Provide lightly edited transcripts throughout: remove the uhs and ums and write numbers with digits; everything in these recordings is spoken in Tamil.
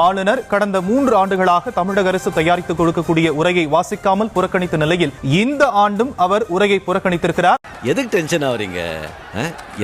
ஆளுநர் கடந்த 3 ஆண்டுகளாக தமிழக அரசு தயாரித்து கொடுக்கக்கூடிய உரையை வாசிக்காமல் புறக்கணித்த நிலையில் இந்த ஆண்டும் அவர் உரையை புறக்கணித்திருக்கிறார். எதுக்கு டென்ஷன் ஆவறீங்க?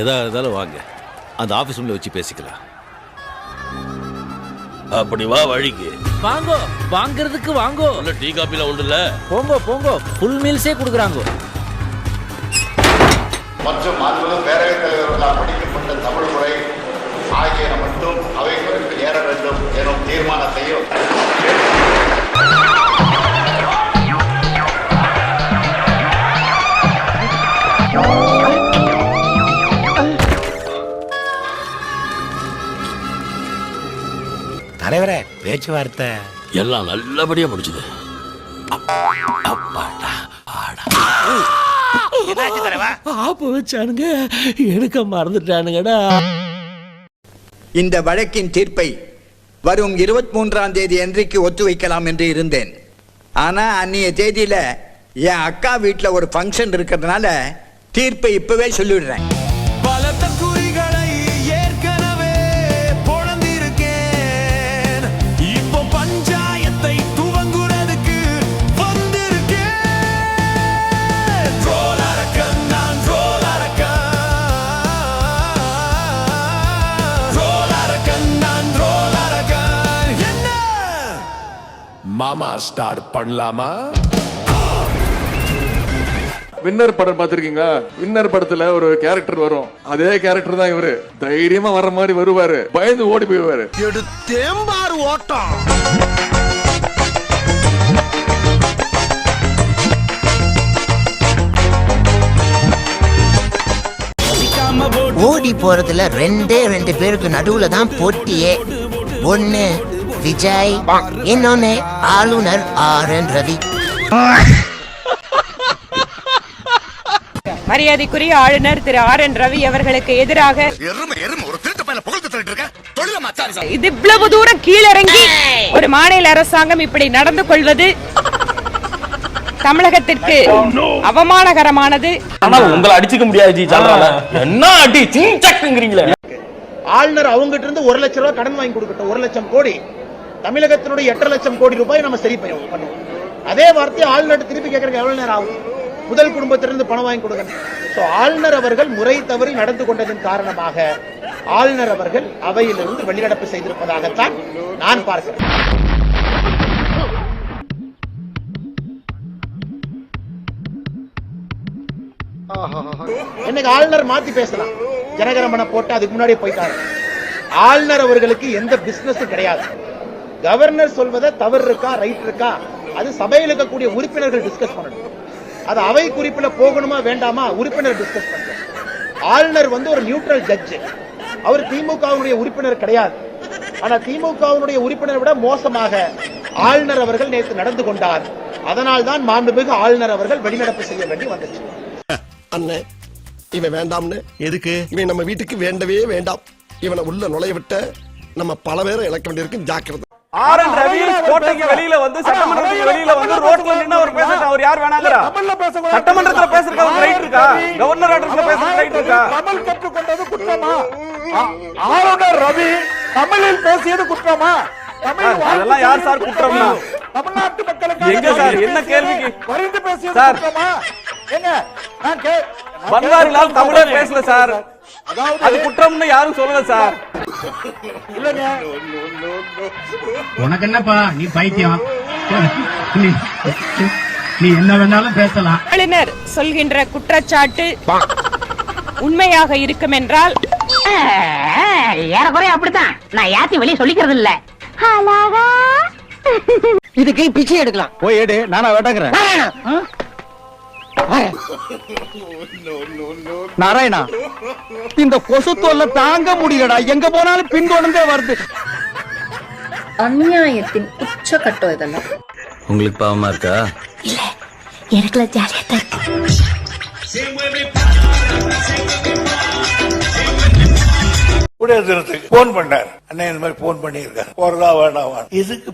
எதா இருந்தாலும் வாங்க, அந்த ஆபீஸ் ரூம்ல வச்சு பேசிக்கலாம். அப்படி வா வழிக்கு வாங்கோ, வாங்குறதுக்கு வாங்கோ. இல்ல டீ காபில உண்டுல, போங்கோ போங்கோ, ஃபுல் மீல்ஸே கொடுக்குறாங்க. மற்றும் மாண்புமிகு பேரவைத் தலைவர்களால் படிக்கப்பட்ட தமிழ் முறை ஆகியன மட்டும் அவை குறிப்பில் ஏற வேண்டும் எனும் தீர்மானத்தையும் தலைவரே, பேச்சுவார்த்தை எல்லாம் நல்லபடியா முடிச்சது. வச்சானுங்க, எடுக்க மறந்துட்டானுங்கடா. இந்த வழக்கின் தீர்ப்பை வரும் 23ஆம் தேதி அன்றைக்கு ஒத்துவைக்கலாம் என்று இருந்தேன். ஆனா அன்னைய தேதியில என் அக்கா வீட்டுல ஒரு ஃபங்க்ஷன் இருக்கிறதுனால தீர்ப்பை இப்பவே சொல்லிடுறேன். மாமா ஸ்டார்ட் பண்ணலாமா? வின்னர் படம் பாத்திருக்கீங்களா? வின்னர் படத்துல ஒரு கேரக்டர் வரும், அதே கேரக்டர் தான் இவரு. தைரியமா வர்ற மாதிரி வருவாரு, பயந்து ஓடி போய்வாரு. எடுத்தேம்பார் ஓட்டம். ஓடி போறதுல 2 பேருக்கு நடுவுல தான் போட்டியே. ஒண்ணு விஜய், இன்னொன்னு ஆளுநர் RN ரவி. மரியாதைக்குரிய ஆளுநர் திரு RN ரவி அவர்களுக்கு எதிராக இது இவ்வளவு தூரம் கீழிறங்கி ஒரு மாநில அரசாங்கம் இப்படி நடந்து கொள்வது தமிழகத்திற்கு அவமானகரமானது. உங்களை அடிச்சுக்க முடியாது. என்ன அடி சிங்கிறீங்களே. ஆளுநர் அவங்ககிட்ட இருந்து 1 லட்சம் ரூபாய் கடன் வாங்கி கொடுக்கட்டும். 1 லட்சம் கோடி தமிழகத்தினுடைய 8 லட்சம் கோடி ரூபாய் நம்ம சரி பண்ணுவோம். அதே வார்த்தையை ஆளுநர் திருப்பி கேட்கறதுக்கு எவ்வளவு நேரம் ஆகும்? முதல் குடும்பத்திலிருந்து பணம் வாங்கி கொடுக்கணும். ஆளுநர் அவர்கள் முறை தவறி நடந்து கொண்டதன் காரணமாக ஆளுநர் அவர்கள் அவையிலிருந்து வெளிநடப்பு செய்திருப்பதாகத்தான் நான் பார்க்கிறேன். இன்னைக்கு ஆளுநர் மாத்தி பேசலாம், ஜனகணமன போட்டு அதுக்கு முன்னாடியே போயிட்டாரு. ஆளுநர் அவர்களுக்கு எந்த பிசினஸும் கிடையாது. கவர்னர் சொல்வதை தவறு இருக்கா ரைட் இருக்கா அது சபையில் இருக்கக்கூடிய உறுப்பினர்கள் டிஸ்கஸ் பண்ணணும். அது அவை குறிப்பில போகணுமா வேண்டாமா உறுப்பினர் டிஸ்கஸ் பண்ணணும். ஆளுநர் ஒரு நியூட்ரல் ஜட்ஜ். அவர் திமுகவுடைய உறுப்பினர் கிடையாது. ஆனா திமுகவுடைய உறுப்பினர் விட மோசமாக ஆளுநர் அவர்கள் நேற்று நடந்து கொண்டார். அதனால் தான் மாண்புமிகு ஆளுநர் அவர்கள் வெளிநடப்பு செய்ய வேண்டி வந்துச்சு. அண்ணே, இவன் வேண்டாம்னு. எதுக்கு? இவன் நம்ம வீட்டுக்கு வேண்டவே வேண்டாம். இவனை உள்ள நுழைய விட்ட நம்ம பல பேரை இழக்க வேண்டியிருக்கு. ஜாக்கிரதை. RN ரவி கோட்டைக்கு வெளியில சட்டமன்றத்துக்கு வெளியில ரோட்ல நின்னு அவர் பேசுறது அவர் யார் வேணாங்கறா? சட்டமன்றத்துல பேசுறதுக்கு அவர் ரைட் இருக்கா? கவர்னர் ஆர்டர்ல பேசுறதுக்கு ரைட் இருக்கா? தமிழ் கற்றுக்கொண்டது குற்றமா? ஆளுநர் ரவி தமிழில் பேசியது குற்றமா? அதெல்லாம் யார் சார் குற்றம்னா? தமிழ்நாட்டு மக்களுக்கு எங்க சார் என்ன கேள்விக்கு வரிந்து பேசியது குற்றமா? எங்க நான் பன்வாரிலால் தமிழே பேசல சார், அது குற்றம்னு யாரும் சொல்லல சார். உனக்கு என்னப்பா, நீ பைத்தியம், நீ என்ன வேணாலும் பேசலாம். ஆளுநர் சொல்கின்ற குற்றச்சாட்டு உண்மையாக இருக்கும் என்றால் ஏறக்குறைய அப்படித்தான். நான் யாத்தையும் வெளியே சொல்லிக்கிறது இல்ல. இதுக்கு பிச்சை எடுக்கலாம். போய் எடு, நானா வேண்டாங்கிறேன். நாராயணா, இந்த கொசு தொல்லை தாங்க முடியலடா. எங்க போனாலும் பின்தொடர்ந்தே வருது. அநியாயத்தின் உச்சக்கட்டம் இதெல்லாம். உங்களுக்கு பாவமா இருக்கா? இல்ல, எனக்குல ஜாலியா தான் இருக்கு. குடியரசுக்கு போன் பண்ணார். அண்ணன் இந்த மாதிரி போன் பண்ணியிருக்காரு, போறதா வேண்டாமா? இதுக்கு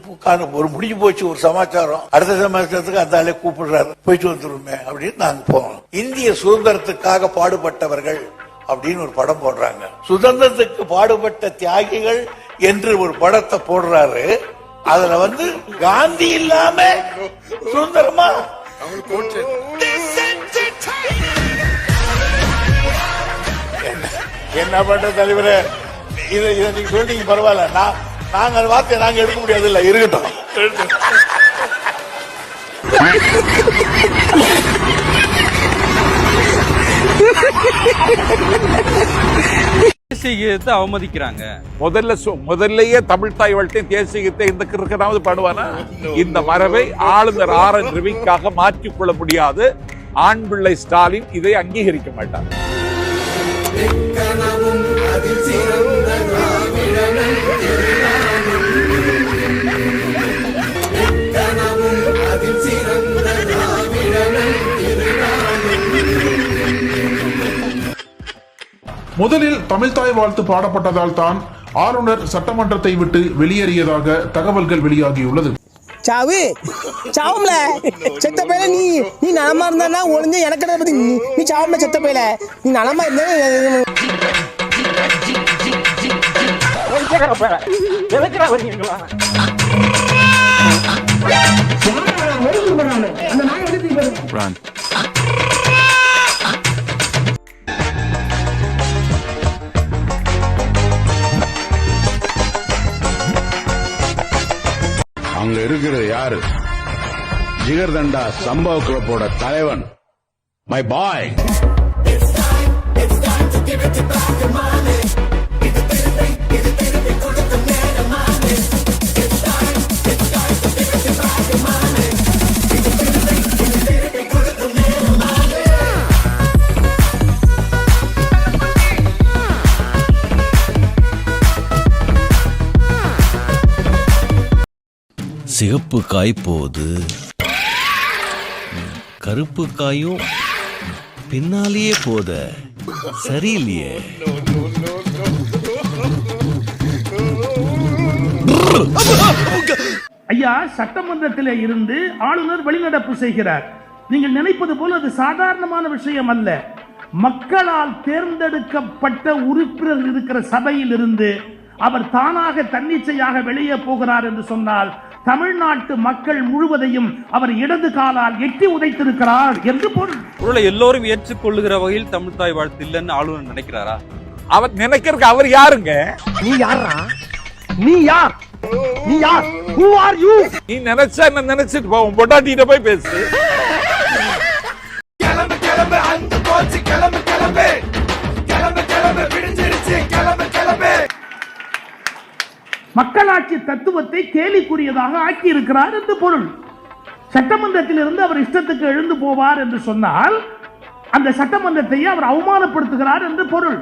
ஒரு முடிஞ்சு போச்சு ஒரு சமாச்சாரம். அடுத்த சமாச்சாரத்துக்கு அந்த ஆளே கூப்பிடுறாரு, போயிட்டு வந்துருமே அப்படின்னு நாங்க போனோம். இந்திய சுதந்திரத்துக்காக பாடுபட்டவர்கள் அப்படின்னு ஒரு படம் போடுறாங்க. சுதந்திரத்துக்கு பாடுபட்ட தியாகிகள் என்று ஒரு படத்தை போடுறாரு. அதுல வந்து காந்தி இல்லாம சுதந்திரமா என்ன பண்ற தலைவரே, இதை நீங்க சொல்லிட்டீங்க பரவாயில்ல. நாங்க அந்த வார்த்தையை நாங்க எடுக்க முடியாது. இல்ல இருக்கட்டும். தேசிய கீதத்தை அவமதிக்கிறாங்க. முதல்லயே தமிழ் தாய் வாழ்க்கை தேசிய கீதத்தை இந்த கிறுக்கனாவது பாடுவானா? இந்த மரபை ஆளுநர் RN ரவிக்காக மாற்றிக்கொள்ள முடியாது. ஆண் பிள்ளை ஸ்டாலின் இதை அங்கீகரிக்க மாட்டார். முதலில் தமிழ்தாய் வாழ்த்து பாடப்பட்டதால் தான் ஆளுநர் சட்டமன்றத்தை விட்டு வெளியேறியதாக தகவல்கள் வெளியாகியுள்ளது. சாவு சாவும்ல செத்த பையில நீ நலமா இருந்தா ஒளிஞ்சு எனக்கு பத்தி நீ சாவும்ல செத்த பையில நீ நலமா இருந்த அங்க இருக்கிறது யாரு? ஜிகர்தண்டா சம்பவ கிளப்போட தலைவன் மை பாய். சிகப்பு காய் போது கருப்பு காயும் பின்னாலேயே போத சரியில்லையே. ஐயா, சட்டமன்றத்திலே இருந்து ஆளுநர் வெளிநடப்பு செய்கிறார். நீங்கள் நினைப்பது போல அது சாதாரணமான விஷயம் அல்ல. மக்களால் தேர்ந்தெடுக்கப்பட்ட உறுப்பினர் இருக்கிற சபையில் இருந்து அவர் தானாக தன்னிச்சையாக வெளியே போகிறார் என்று சொன்னால் தமிழ்நாட்டு மக்கள் முழுவதையும் அவர் இடது காலால் எட்டி உதைத்திருக்கிறார் என்று பொருள். எல்லோரும் ஏற்றுக்கொள்ளுகிற வகையில் தமிழ் தாய் வாழ்த்து இல்லைன்னு ஆளுநர் நினைக்கிறாரா? அவர் நினைக்கிறதுக்கு அவர் யாருங்க? நீ யாரா? நீ யார்? நீ யார்? Who are you? நீ நினைச்சா என்ன நினைச்சிட்டு போ, உன் பொண்டாட்டிட்ட போய் பேசு. கிளம்பு கிளம்பு அந்த போச்சு, கிளம்பு கிளம்பு கிளம்பு கிளம்பு விடிஞ்சிருச்சு, கிளம்பு கிளம்பு. மக்களாட்சி தத்துவத்தை கேலிக்குரியதாக ஆக்கி இருக்கிறார் என்று பொருள். சட்டமன்றத்தில் இருந்து அவர் இஷ்டத்துக்கு எழுந்து போவார் என்று சொன்னால் அந்த சட்டமன்றத்தை அவர் அவமானப்படுத்துகிறார் என்று பொருள்.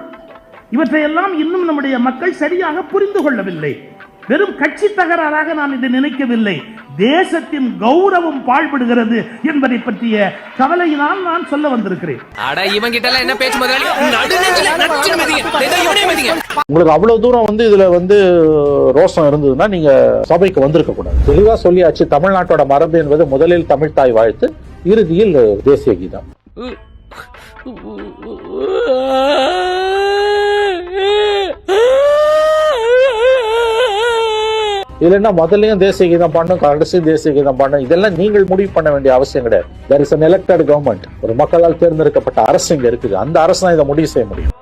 இவற்றையெல்லாம் இன்னும் நம்முடைய மக்கள் சரியாக புரிந்து கொள்ளவில்லை. வெறும் கட்சி தகராறாக நான் இதை நினைக்கவில்லை. தேசத்தின் கௌரவம் பாழ்படுகிறது என்பதை பற்றிய கவலையினால் நான் சொல்ல வந்திருக்கிறேன். உங்களுக்கு அவ்வளவு தூரம் வந்து இதுல வந்து ரோஷம் இருந்ததுன்னா நீங்க சபைக்கு வந்திருக்க கூடாது. தெளிவா சொல்லியாச்சு. தமிழ்நாட்டோட மரபு என்பது முதலில் தமிழ்தாய் வாழ்த்து, இறுதியில் தேசிய கீதம். இல்லைன்னா முதல்லையும் தேசிய கீதம் பண்ணும், கடைசி தேசிய கீதம் பண்ணும், இதெல்லாம் நீங்கள் முடிவு பண்ண வேண்டிய அவசியம் கிடையாது. There is an elected government. ஒரு மக்களால் தேர்ந்தெடுக்கப்பட்ட அரசு இங்க இருக்குது. அந்த அரசு தான் இதை முடிவு செய்ய முடியும்.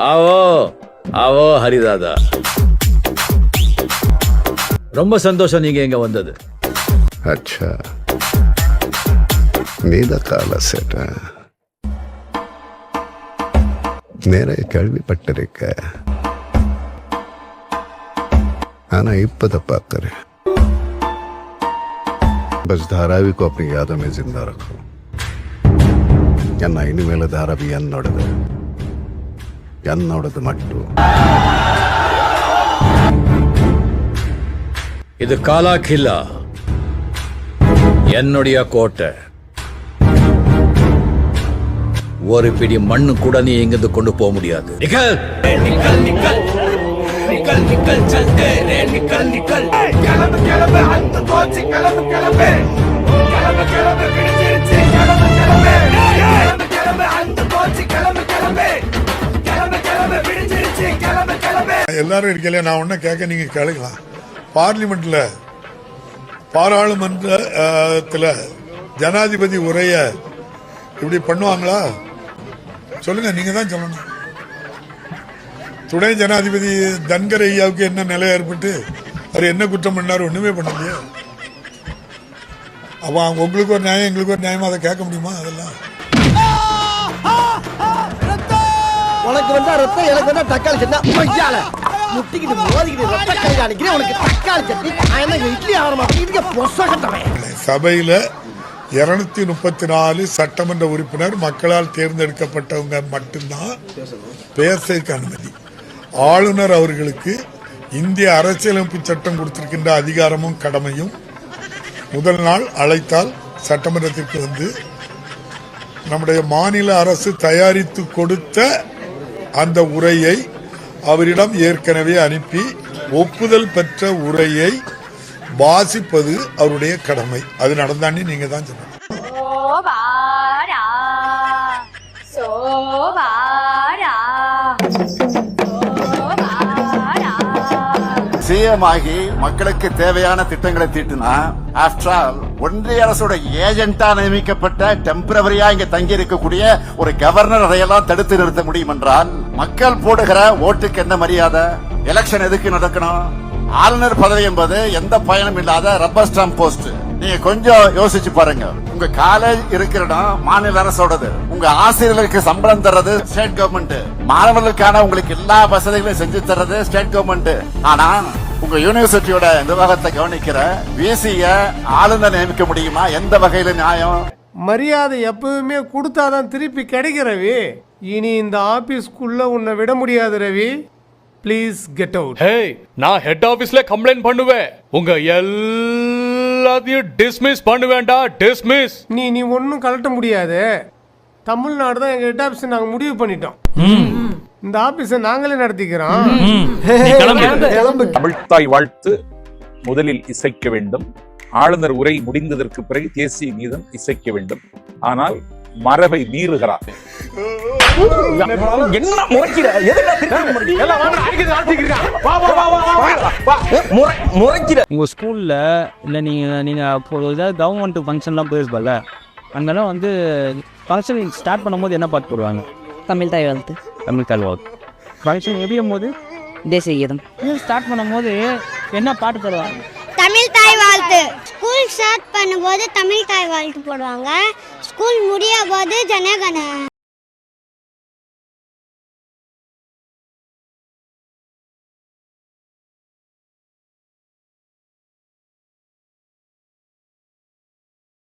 ஆவோ ஆவோ ஹரிதாதா, ரொம்ப சந்தோஷம் நீங்க இங்க வந்தது. அச்சா, நீத கால சேட்ட நிறைய கேள்விப்பட்டிருக்க, ஆனா இப்பத பார்க்கிறேன். बस धारावी को अपनी यादों में जिंदा रखो. என்ன இனிமேல தாராவி என்னோடது மட்டும். இது காலா கில்லா, என்னுடைய கோட்டை. ஒரு பிடி மண்ணு கூட நீ எங்கிருந்து கொண்டு போக முடியாது. Nickel nickel nickel nickel nickel चलते रे निकल निकल. கிளம்பு கிளம்பு அந்த போச்சு, கிளம்பு கிளம்பு கிளம்பு கிளம்பு விடிஞ்சிருச்சு, கிளம்பு கிளம்பு. எல்லாரும் இருக்கல, நான் ஒன்னும் கேட்க நீங்க கேளுங்களா? பார்லிமெண்ட்ல பாராளுமன்றத்துல ஜனாதிபதி உரைய இப்படி பண்ணுவாங்களா? சொல்லுங்க, நீங்க தான் சொல்லணும். துணை ஜனாதிபதி தன்கர் ஐயாவுக்கு என்ன நிலை ஏற்பட்டு அவர் என்ன குற்றம் பண்ணாரு? ஒண்ணுமே பண்ணலையே. அப்ப உங்களுக்கு ஒரு நியாயம், எங்களுக்கு ஒரு நியாயமா அதை கேட்க முடியுமா? அதெல்லாம் உனக்கு வந்தா ரத்தம், எனக்கு வந்தா தக்காளி சட்னி. முட்டிக்கிட்டு மோதிக்கிட்டு ரத்த கை காணிக்கிறேன். உனக்கு தக்காளி சட்னி, இட்லி ஆக மாட்டேன். சபையில 234 சட்டமன்ற உறுப்பினர் மக்களால் தேர்ந்தெடுக்கப்பட்டவங்க மட்டும்தான் பேசுறதுக்கு அனுமதி. ஆளுநர் அவர்களுக்கு இந்திய அரசியலமைப்பு சட்டம் கொடுத்திருக்கின்ற அதிகாரமும் கடமையும் முதல் நாள் அழைத்தால் சட்டமன்றத்திற்கு வந்து நம்முடைய மாநில அரசு தயாரித்து கொடுத்த அந்த உரையை அவரிடம் ஏற்கனவே அனுப்பி ஒப்புதல் பெற்ற உரையை வாசிப்பது அவருடைய கடமை. அது நடந்தாண்டி நீங்க தான் சொல்லணும். சிஎம் ஆகி மக்களுக்கு தேவையான திட்டங்களை தீட்டினா, ஆஃப்டர் ஆல் ஒன்றிய அரசோட ஏஜென்டா நியமிக்கப்பட்ட டெம்பரவரியா இங்க தங்கி இருக்கக்கூடிய ஒரு கவர்னர் அதையெல்லாம் தடுத்து நிறுத்த முடியும் என்றால், மக்கள் போடுகிற ஓட்டுக்கு என்ன மரியாதை? எலெக்ஷன் எதுக்கு நடக்கணும்? ஆளுநர் பதவி என்பது எந்த பயனும் இல்லாத ரப்பர் ஸ்டாம்ப் போஸ்ட். நீங்க கொஞ்சம் யோசிச்சு பாருங்க. உங்க காலேஜ் இருக்கிற இடம் மாநில அரசோடது. உங்க ஆசிரியர்களுக்கு சம்பளம் தர்றது ஸ்டேட் கவர்மெண்ட். மாணவர்களுக்கான உங்களுக்கு எல்லா வசதிகளையும் செஞ்சு தர்றது ஸ்டேட் கவர்மெண்ட். ஆனா உங்க யூனிவர்சிட்டியோட நிர்வாகத்தை கவனிக்கிற விசிய ஆளுநர் நியமிக்க முடியுமா? எந்த வகையில நியாயம்? மரியாதை எப்பவுமே கொடுத்தாதான் திருப்பி கிடைக்க ரவி. இனி இந்த ஆபீஸ்க்குள்ள உன்னை விட முடியாது Ravi. Please get out. Hey, நான் ஹெட் ஆபீஸ்ல கம்ப்ளைண்ட் பண்ணுவேன். உங்க எல்லாத்தையும் டிஸ்மிஸ் பண்ணுவேன்டா. டிஸ்மிஸ். நீ ஒன்னும் கலட்ட முடியாது. தமிழ்நாடு தான் எங்க ஹெட் ஆபீஸ் நாங்க முடிவு பண்ணிட்டோம். இந்த ஆபீஸை நாங்களே நடத்திக்கிறோம். தமிழ்த்தாய் வாழ்த்து முதலில் இசைக்க வேண்டும். ஆளுநர் உரை முடிந்ததற்கு பிறகு தேசிய கீதம் இசைக்க வேண்டும். ஆனால் மரபை மீறுகிறார். உங்க ஸ்கூல்ல இல்ல நீங்க கவர்மெண்ட் ஃபங்க்ஷன்லாம் போயிருப்பல, அங்கெல்லாம் வந்து ஃபங்க்ஷன் ஸ்டார்ட் பண்ணும்போது என்ன பாட்டு போடுவாங்க? தமிழ் தாய் வாழ்த்து. தமிழ் தாய் வாழ்த்து. ஃபங்க்ஷன் முடியும் போது தேசிய கீதம். ஸ்டார்ட் பண்ணும்போது என்ன பாட்டு போடுவாங்க? தமிழ் தாய் வாழ்த்து. ஸ்கூல் ஸ்டார்ட் பண்ணும்போது தமிழ் தாய் வாழ்த்து போடுவாங்க. ஸ்கூல் முடிய போது ஜனகண